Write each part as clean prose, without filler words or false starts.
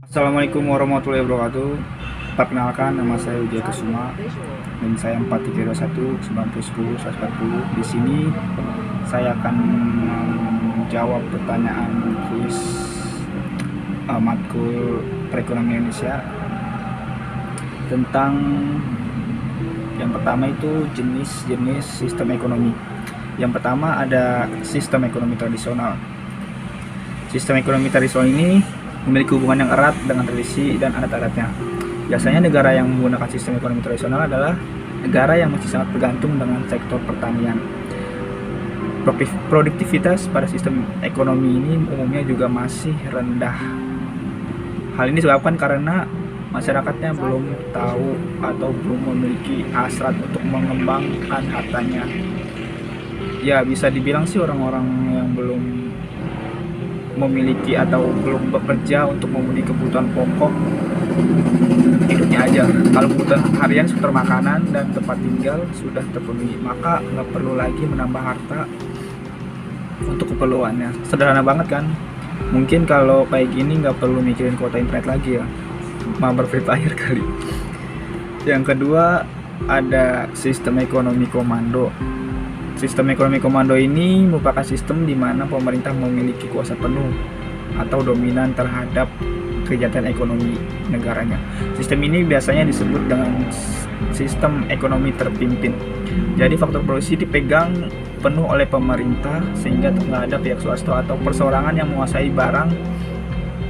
Assalamualaikum warahmatullahi wabarakatuh. Perkenalkan, nama saya Wijaya Kusuma dan saya 4321 9010 140. Di sini saya akan menjawab pertanyaan kuis matkul perekonomian Indonesia tentang yang pertama itu jenis-jenis sistem ekonomi. Yang pertama ada sistem ekonomi tradisional. Sistem ekonomi tradisional ini memiliki hubungan yang erat dengan tradisi dan adat-adatnya. Biasanya negara yang menggunakan sistem ekonomi tradisional adalah negara yang masih sangat bergantung dengan sektor pertanian. Produktivitas pada sistem ekonomi ini umumnya juga masih rendah. Hal ini disebabkan karena masyarakatnya belum tahu atau belum memiliki hasrat untuk mengembangkan hartanya. Ya, bisa dibilang sih orang-orang yang belum memiliki atau belum bekerja untuk memenuhi kebutuhan pokok hidupnya aja. Kalau kebutuhan harian seperti makanan dan tempat tinggal sudah terpenuhi, maka nggak perlu lagi menambah harta untuk keperluannya. Sederhana banget kan? Mungkin kalau kayak gini nggak perlu mikirin kuota internet lagi ya, mabar Free Fire kali. Yang kedua ada sistem ekonomi komando. Sistem ekonomi komando ini merupakan sistem di mana pemerintah memiliki kuasa penuh atau dominan terhadap kegiatan ekonomi negaranya. Sistem ini biasanya disebut dengan sistem ekonomi terpimpin. Jadi faktor produksi dipegang penuh oleh pemerintah sehingga tidak ada pihak swasta atau perseorangan yang menguasai barang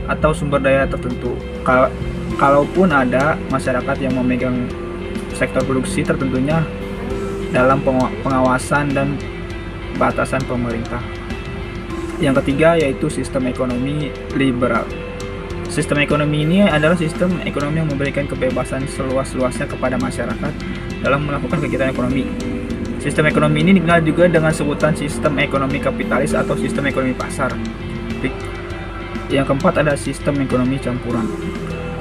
atau sumber daya tertentu. Kalaupun ada masyarakat yang memegang sektor produksi tertentunya dalam pengawasan dan batasan pemerintah. Yang ketiga yaitu sistem ekonomi liberal. Sistem ekonomi ini adalah sistem ekonomi yang memberikan kebebasan seluas-luasnya kepada masyarakat dalam melakukan kegiatan ekonomi. Sistem ekonomi ini dikenal juga dengan sebutan sistem ekonomi kapitalis atau sistem ekonomi pasar. Yang keempat ada sistem ekonomi campuran.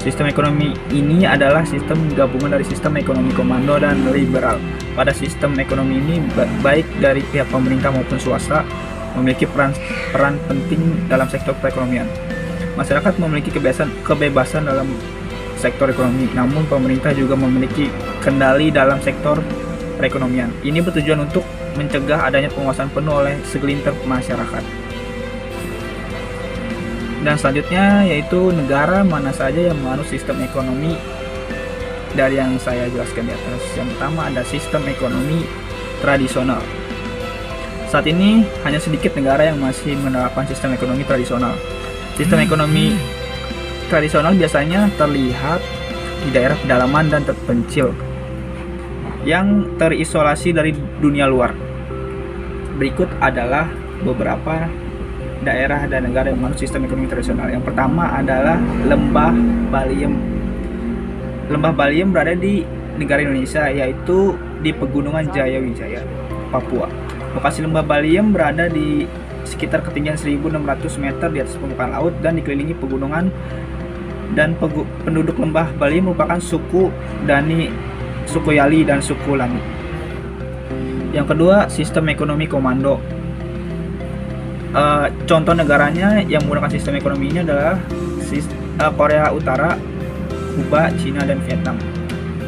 Sistem ekonomi ini adalah sistem gabungan dari sistem ekonomi komando dan liberal. Pada sistem ekonomi ini, baik dari pihak pemerintah maupun swasta memiliki peran penting dalam sektor perekonomian. Masyarakat memiliki kebebasan dalam sektor ekonomi, namun pemerintah juga memiliki kendali dalam sektor perekonomian. Ini bertujuan untuk mencegah adanya penguasaan penuh oleh segelintir masyarakat. Dan selanjutnya yaitu negara mana saja yang menganut sistem ekonomi dari yang saya jelaskan di atas. Yang pertama ada sistem ekonomi tradisional. Saat ini hanya sedikit negara yang masih menerapkan sistem ekonomi tradisional. Sistem ekonomi tradisional biasanya terlihat di daerah pedalaman dan terpencil yang terisolasi dari dunia luar. Berikut adalah beberapa daerah dan negara yang menganut sistem ekonomi tradisional. Yang pertama adalah Lembah Baliem. Lembah Baliem berada di negara Indonesia, yaitu di Pegunungan Jayawijaya, Papua. Lokasi Lembah Baliem berada di sekitar ketinggian 1.600 meter di atas permukaan laut dan dikelilingi pegunungan, dan penduduk Lembah Baliem merupakan suku Dani, suku Yali, dan suku Lani. Yang kedua, sistem ekonomi komando. Contoh negaranya yang menggunakan sistem ekonomi ini adalah Korea Utara, Kuba, Cina, dan Vietnam.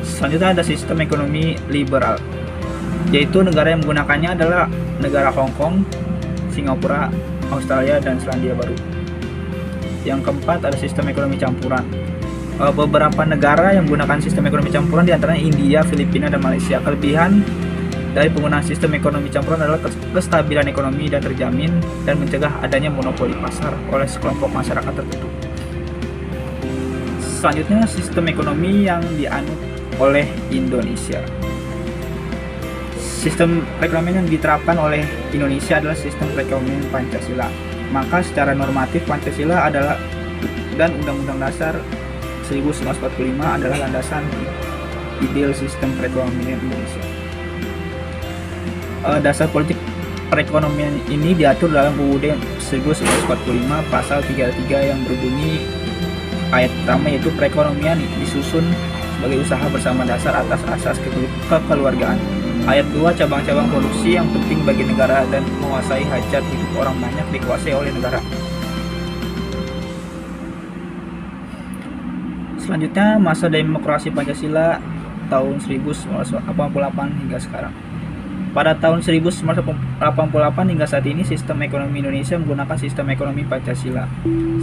Selanjutnya ada sistem ekonomi liberal, yaitu negara yang menggunakannya adalah negara Hong Kong, Singapura, Australia, dan Selandia Baru. Yang keempat ada sistem ekonomi campuran. Beberapa negara yang menggunakan sistem ekonomi campuran diantaranya India, Filipina, dan Malaysia. Kelebihan dari penggunaan sistem ekonomi campuran adalah kestabilan ekonomi dan terjamin dan mencegah adanya monopoli pasar oleh sekelompok masyarakat tertentu. Selanjutnya sistem ekonomi yang dianut oleh Indonesia. Sistem perekonomian yang diterapkan oleh Indonesia adalah sistem perekonomian Pancasila. Maka secara normatif Pancasila adalah dan Undang-Undang Dasar 1945 adalah landasan ideal sistem perekonomian Indonesia. Dasar politik perekonomian ini diatur dalam UUD 1945 pasal 33 yang berbunyi ayat pertama, yaitu perekonomian disusun sebagai usaha bersama dasar atas asas kekeluargaan. Ayat 2, cabang-cabang produksi yang penting bagi negara dan menguasai hajat hidup orang banyak dikuasai oleh negara. Selanjutnya, masa demokrasi Pancasila tahun 1988 hingga sekarang. Pada tahun 1988 hingga saat ini, sistem ekonomi Indonesia menggunakan sistem ekonomi Pancasila.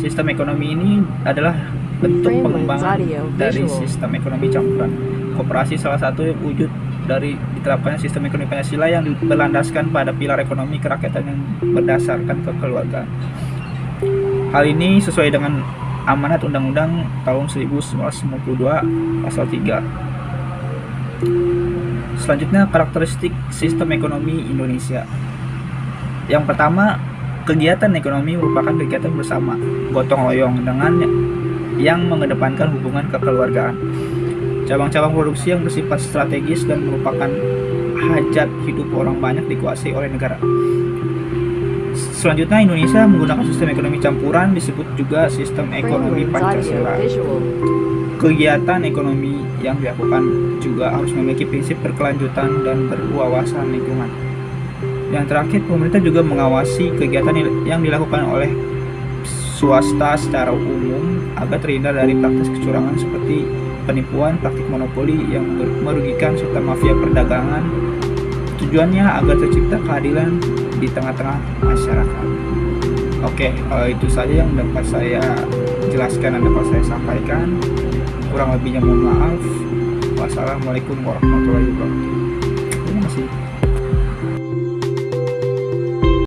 Sistem ekonomi ini adalah bentuk pengembangan dari sistem ekonomi campuran. Koperasi salah satu wujud dari diterapkannya sistem ekonomi Pancasila yang berlandaskan pada pilar ekonomi kerakyatan yang berdasarkan kekeluargaan. Hal ini sesuai dengan amanat Undang-Undang tahun 1992 pasal 3. Selanjutnya, karakteristik sistem ekonomi Indonesia. Yang pertama, kegiatan ekonomi merupakan kegiatan bersama, gotong royong dengan yang mengedepankan hubungan kekeluargaan. Cabang-cabang produksi yang bersifat strategis dan merupakan hajat hidup orang banyak dikuasai oleh negara. Selanjutnya, Indonesia menggunakan sistem ekonomi campuran, disebut juga sistem ekonomi Pancasila. Kegiatan ekonomi yang dilakukan juga harus memiliki prinsip berkelanjutan dan berwawasan lingkungan. Yang terakhir, pemerintah juga mengawasi kegiatan yang dilakukan oleh swasta secara umum agar terhindar dari praktik kecurangan seperti penipuan, praktik monopoli yang merugikan serta mafia perdagangan. Tujuannya agar tercipta keadilan di tengah-tengah masyarakat. Oke, itu saja yang dapat saya jelaskan dan dapat saya sampaikan. Kurang lebihnya mohon maaf. Wassalamualaikum warahmatullahi wabarakatuh. Terima kasih.